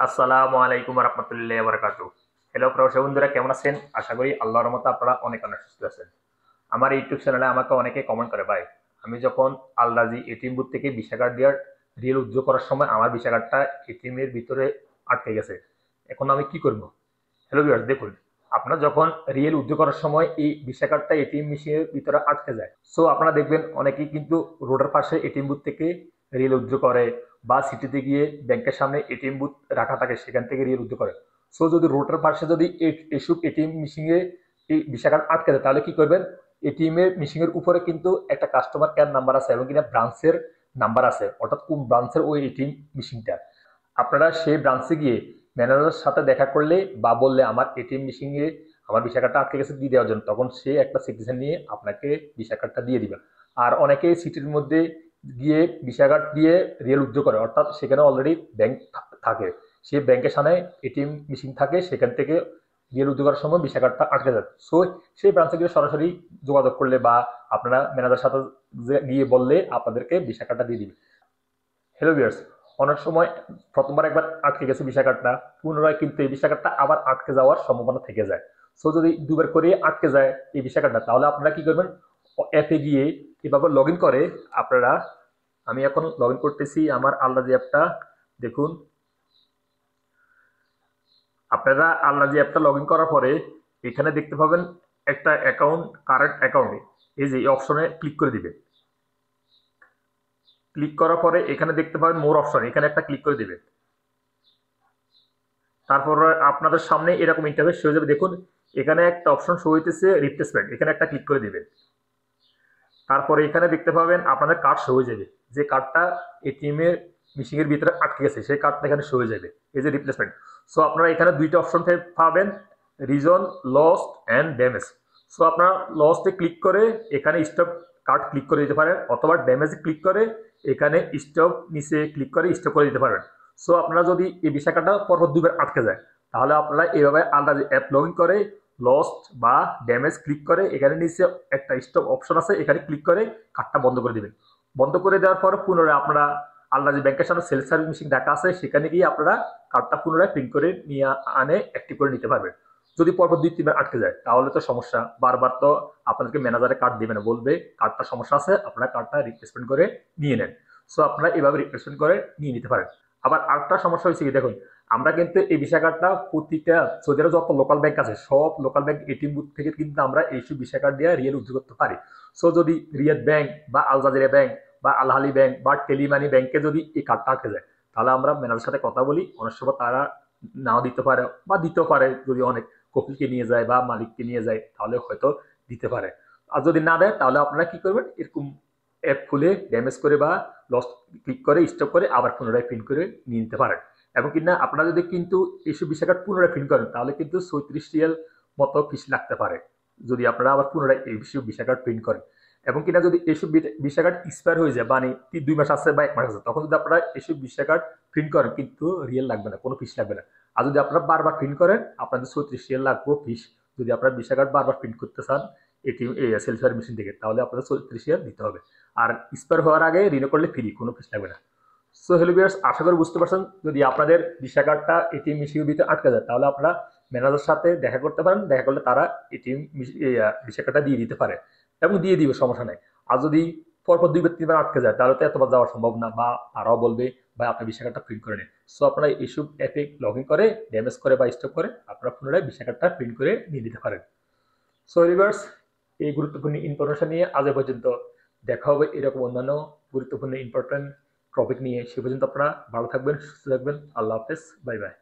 আসসালামু আলাইকুম রহমতুল্লাহ বারাকাতু। হ্যালো প্রবাসী বন্ধুরা, কেমন আছেন? আশা করি আল্লাহর রহমতে আপনারা অনেক অনেক সুস্থ আছেন। আমার ইউটিউব চ্যানেলে আমাকে অনেকে কমেন্ট করে, ভাই আমি যখন আলরাজি এটিএম বুথ থেকে ভিসা কার্ড দেওয়ার রিয়েল উইথড্র করার সময় আমার ভিসা কার্ডটা এটিএম এর ভিতরে আটকে গেছে, এখন আমি কি করব? হ্যালো ভিউয়ার্স, দেখুন, আপনারা যখন রিয়েল উইথড্র করার সময় এই ভিসা কার্ডটা এটিএম মেশিনের ভিতরে আটকে যায়, সো আপনারা দেখবেন অনেকেই কিন্তু রোডের পাশে এটিএম বুথ থেকে রিয়েল উইথড্র করে, বা সিটিতে গিয়ে ব্যাংকের সামনে এটিএম বুথ রাখা থাকে সেখান থেকে রিয়েল উইথড্র করে। সো যদি রোডের পাশে যদি এসব এটিএম মেশিনে এই ভিসা কার্ড আটকে যায়, তাহলে কি করবেন? এটিএম এর মেশিন এর উপরে কিন্তু একটা কাস্টমার কেয়ার নাম্বার আছে এবং কিনা ব্রাঞ্চের নাম্বার আছে, অর্থাৎ কোন ব্রাঞ্চের ওই এটিএম মেশিনটা। আপনারা সেই ব্রাঞ্চে গিয়ে ম্যানেজারের সাথে দেখা করলে বা বললে আমার এটিএম মেশিনে আমার ভিসা কার্ডটা আটকে গেছে দিয়ে দেওয়ার জন্য, তখন সে একটা সিটিজেন নিয়ে আপনাকে ভিসা কার্ডটা দিয়ে দিবে। আর অনেকে সিটির মধ্যে গিয়ে ভিসা কার্ড দিয়ে রিয়েল উইথড্র করে, অর্থাৎ সেখানে অলরেডি ব্যাংক থাকে, সেই ব্যাংকের সামনে এটিএম মেশিন থাকে, সেখান থেকে রিয়েল উইথড্র করার সময় ভিসা কার্ডটা আটকে যায়। সো সেই ব্রাঞ্চে গিয়ে সরাসরি যোগাযোগ করলে বা আপনারা ম্যানেজারের সাথে গিয়ে বললে আপনাদেরকে ভিসা কার্ডটা দিয়ে দিবে। হ্যালো ভিউয়ার্স, অনেক সময় প্রথমবার একবার আটকে গেছে ভিসা কার্ডটা, পুনরায় কিন্তু এই ভিসা কার্ডটা আবার আটকে যাওয়ার সম্ভাবনা থেকে যায়। সো যদি দুবার করে আটকে যায় এই ভিসা কার্ডটা, তাহলে আপনারা কি করবেন? অ্যাপে গিয়ে এভাবে লগ ইন করে আপনারা, আমি এখন লগ ইন করতেছি আমার আলরাজি অ্যাপটা। দেখুন, আপনারা আলরাজি অ্যাপটা লগ ইন করার পরে এখানে দেখতে পাবেন একটা অ্যাকাউন্ট, কারেন্ট অ্যাকাউন্টে এই যে এই অপশনে ক্লিক করে দিবেন। ক্লিক করার পরে এখানে দেখতে পাবেন মোর অপশন, এখানে একটা ক্লিক করে দিবেন। তারপর আপনাদের সামনে এরকম ইন্টারফেস হয়ে যাবে। দেখুন, এখানে একটা অপশন শো হইতেছে রিপ্লেসমেন্ট, এখানে একটা ক্লিক করে দিবেন। তারপরে এখানে দেখতে পাবেন আপনাদের কার্ড শো হয়ে যাবে, যে কার্ডটা এটিএম এর মেশিনের ভিতরে আটকে গেছে সেই কার্ডটা এখানে শো হয়ে যাবে, এই যে রিপ্লেসমেন্ট। সো আপনারা এখানে দুইটা অপশন পাবেন, reason lost and damage. So আপনারা লস্টে ক্লিক করে এখানে স্টপ কার্ড ক্লিক করে দিতে পারেন, অথবা ড্যামেজে ক্লিক করে এখানে স্টপ নিচে ক্লিক করে স্টপ করে দিতে পারেন। সো আপনারা যদি এই ভিসা কার্ডটা পরপর দুবার আটকে যায়, তাহলে আপনারা এইভাবে আলাদা অ্যাপ লগ ইন করে লস্ট বা ড্যামেজ ক্লিক করে এখানে নিচে একটা স্টপ অপশন আছে, এখানে ক্লিক করে কার্ডটা বন্ধ করে দিবেন। বন্ধ করে দেওয়ার পর পুনরায় আপনারা আল্লাহ যে ব্যাংকের সামনে সেলফ সার্ভিস মেশিন দেখা আছে সেখানে গিয়ে আপনারা কার্ডটা পুনরায় প্রিন্ট করে নিয়ে আনে অ্যাক্টিভ করে নিতে পারবেন। যদি পরপর দুই তিনবার আটকে যায় তাহলে তো সমস্যা, বারবার তো আপনাদেরকে ম্যানেজারে কার্ড দিবে না, বলবে কার্ডটা সমস্যা আছে, আপনারা কার্ডটা রিপ্লেসমেন্ট করে নিয়ে নেন। সো আপনারা এভাবে রিপ্লেসমেন্ট করে নিয়ে নিতে পারেন। আবার আরেকটা সমস্যা হয়েছে কি, দেখুন, আমরা কিন্তু এই ভিসা কার্ডটা প্রতিটা সৌদি আরবে যত লোকাল ব্যাংক আছে সব লোকাল ব্যাংক এটিএম বুথ থেকে কিন্তু আমরা এইসব ভিসা কার্ড দিয়ে রিয়েল উদ্যোগ করতে পারি। সো যদি রিয়াদ ব্যাংক বা আল জাজিরা ব্যাংক বা আল হালি ব্যাংক বা টেলিমানি ব্যাংকে যদি এই কার্ডটা আটকে যায়, তাহলে আমরা ম্যানেজারের সাথে কথা বলি, অনেক সময় তারা নাও দিতে পারে বা দিতেও পারে, যদি অনেক কপিলকে নিয়ে যায় বা মালিককে নিয়ে যায় তাহলে হয়তো দিতে পারে। আর যদি না দেয় তাহলে আপনারা কি করবেন? এরকম অ্যাপ খুলে ড্যামেজ করে বা লস ক্লিক করে স্টপ করে আবার পুনরায় প্রিন্ট করে নিয়ে নিতে পারেন। এবং কিনা আপনারা যদি কিন্তু এইসব ভিসা কার্ড পুনরায় প্রিন্ট করেন তাহলে কিন্তু ৩৬ রিয়াল মতো ফিস লাগতে পারে, যদি আপনারা আবার পুনরায় এইসব ভিসা কার্ড প্রিন্ট করেন। এবং কিনা যদি এইসব ভিসা কার্ড এক্সপায়ার হয়ে যায়, মানে ২ মাস আছে বা ১ মাস আছে, তখন যদি আপনারা এইসব ভিসা কার্ড প্রিন্ট করেন কিন্তু রিয়েল লাগবে না, কোনো ফিস লাগবে না। আর যদি আপনারা বারবার প্রিন্ট করেন আপনাদের ৩৬ রিয়াল লাগবে ফিস, যদি আপনারা ভিসা কার্ড বারবার প্রিন্ট করতে চান এটিএম সেলফ সার্ভিস মেশিন থেকে, তাহলে আপনাদের ৩৬ রিয়াল দিতে হবে। আর এক্সপায়ার হওয়ার আগে রিনিউ করলে ফ্রি, কোনো ফিস লাগবে না। সো হ্যালো ভিউয়ার্স, আশা করি বুঝতে পারছেন। যদি আপনাদের ভিসা কার্ডটা এটিএম মেশিনের ভিতরে আটকে যায় তাহলে আপনারা ম্যানেজারের সাথে দেখা করতে পারেন, দেখা করলে তারা এটিএম ভিসা কার্ডটা দিয়ে দিতে পারে এবং দিয়ে দিবে, সমস্যা নেই। আর যদি পরপর ২ বার ৩ বার আটকে যায় তাহলে তো এতবার যাওয়ার সম্ভব না, বা তারাও বলবে ভাই আপনার ভিসা কার্ডটা প্রিন্ট করে নিন। সো আপনারা এইসব অ্যাপে লগ ইন করে ড্যামেজ করে বা স্টপ করে আপনারা পুনরায় ভিসা কার্ডটা প্রিন্ট করে নিয়ে নিতে পারেন। সো ভিউয়ার্স, এই গুরুত্বপূর্ণ ইনফরমেশন নিয়ে আজ এ পর্যন্ত। দেখা হবে এরকম অন্যান্য গুরুত্বপূর্ণ ইম্পর্টেন্ট টপিক নিয়ে। সে পর্যন্ত আপনারা ভালো থাকবেন, সুস্থ থাকবেন। আল্লাহ হাফেজ, বাই বাই।